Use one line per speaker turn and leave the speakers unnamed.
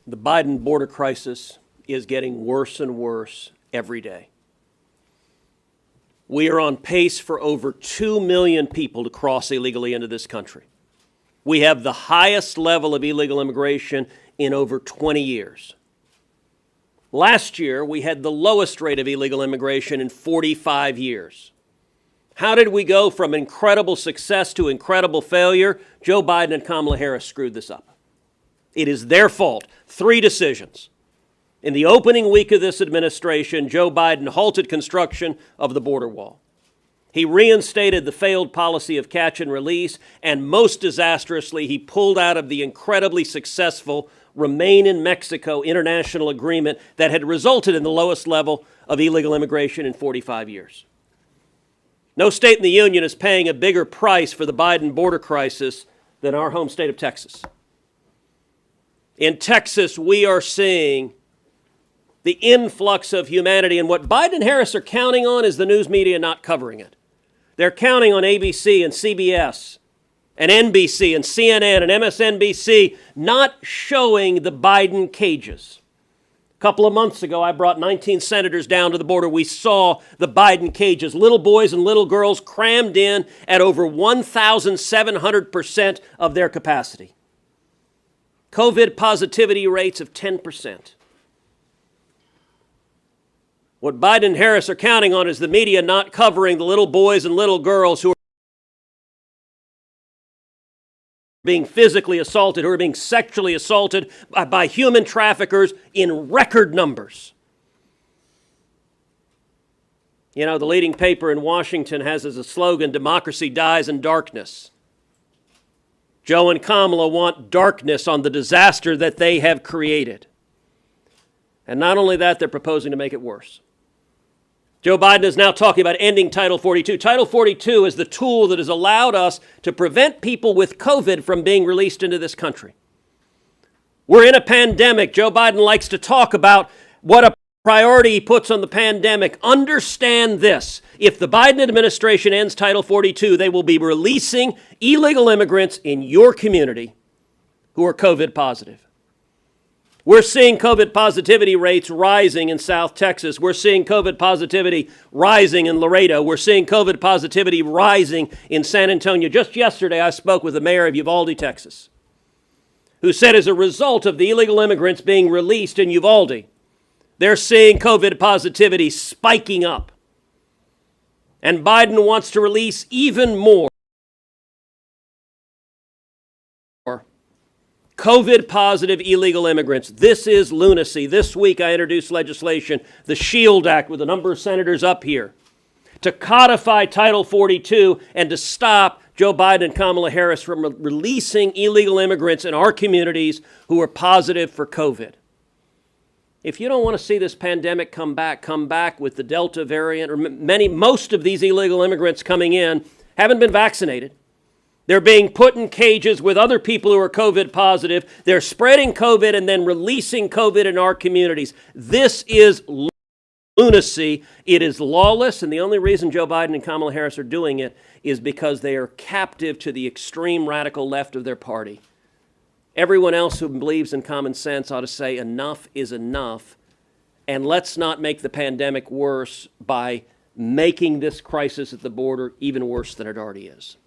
The Biden border crisis is getting worse and worse every day. We are on pace for over 2 million people to cross illegally into this country. We have the highest level of illegal immigration in over 20 years. Last year, we had the lowest rate of illegal immigration in 45 years. How did we go from incredible success to incredible failure? Joe Biden and Kamala Harris screwed this up. It is their fault. 3 decisions. In the opening week of this administration, Joe Biden halted construction of the border wall. He reinstated the failed policy of catch and release, and most disastrously, he pulled out of the incredibly successful Remain in Mexico international agreement that had resulted in the lowest level of illegal immigration in 45 years. No state in the union is paying a bigger price for the Biden border crisis than our home state of Texas. In Texas, we are seeing the influx of humanity, and what Biden and Harris are counting on is the news media not covering it. They're counting on ABC and CBS and NBC and CNN and MSNBC not showing the Biden cages. A couple of months ago, I brought 19 senators down to the border. We saw the Biden cages, little boys and little girls crammed in at over 1,700% of their capacity. COVID positivity rates of 10%. What Biden and Harris are counting on is the media not covering the little boys and little girls who are being physically assaulted, who are being sexually assaulted by human traffickers in record numbers. You know, the leading paper in Washington has as a slogan, "Democracy dies in darkness." Joe and Kamala want darkness on the disaster that they have created. And not only that, they're proposing to make it worse. Joe Biden is now talking about ending Title 42. Title 42 is the tool that has allowed us to prevent people with COVID from being released into this country. We're in a pandemic. Joe Biden likes to talk about what a priority he puts on the pandemic. Understand this. If the Biden administration ends Title 42, they will be releasing illegal immigrants in your community who are COVID positive. We're seeing COVID positivity rates rising in South Texas. We're seeing COVID positivity rising in Laredo. We're seeing COVID positivity rising in San Antonio. Just yesterday, I spoke with the mayor of Uvalde, Texas, who said as a result of the illegal immigrants being released in Uvalde, they're seeing COVID positivity spiking up. And Biden wants to release even more COVID-positive illegal immigrants. This is lunacy. This week I introduced legislation, the SHIELD Act, with a number of senators up here, to codify Title 42 and to stop Joe Biden and Kamala Harris from releasing illegal immigrants in our communities who are positive for COVID. If you don't want to see this pandemic come back with the Delta variant, or most of these illegal immigrants coming in haven't been vaccinated. They're being put in cages with other people who are COVID positive. They're spreading COVID and then releasing COVID in our communities. This is lunacy. It is lawless, and the only reason Joe Biden and Kamala Harris are doing it is because they are captive to the extreme radical left of their party. Everyone else who believes in common sense ought to say enough is enough, and let's not make the pandemic worse by making this crisis at the border even worse than it already is.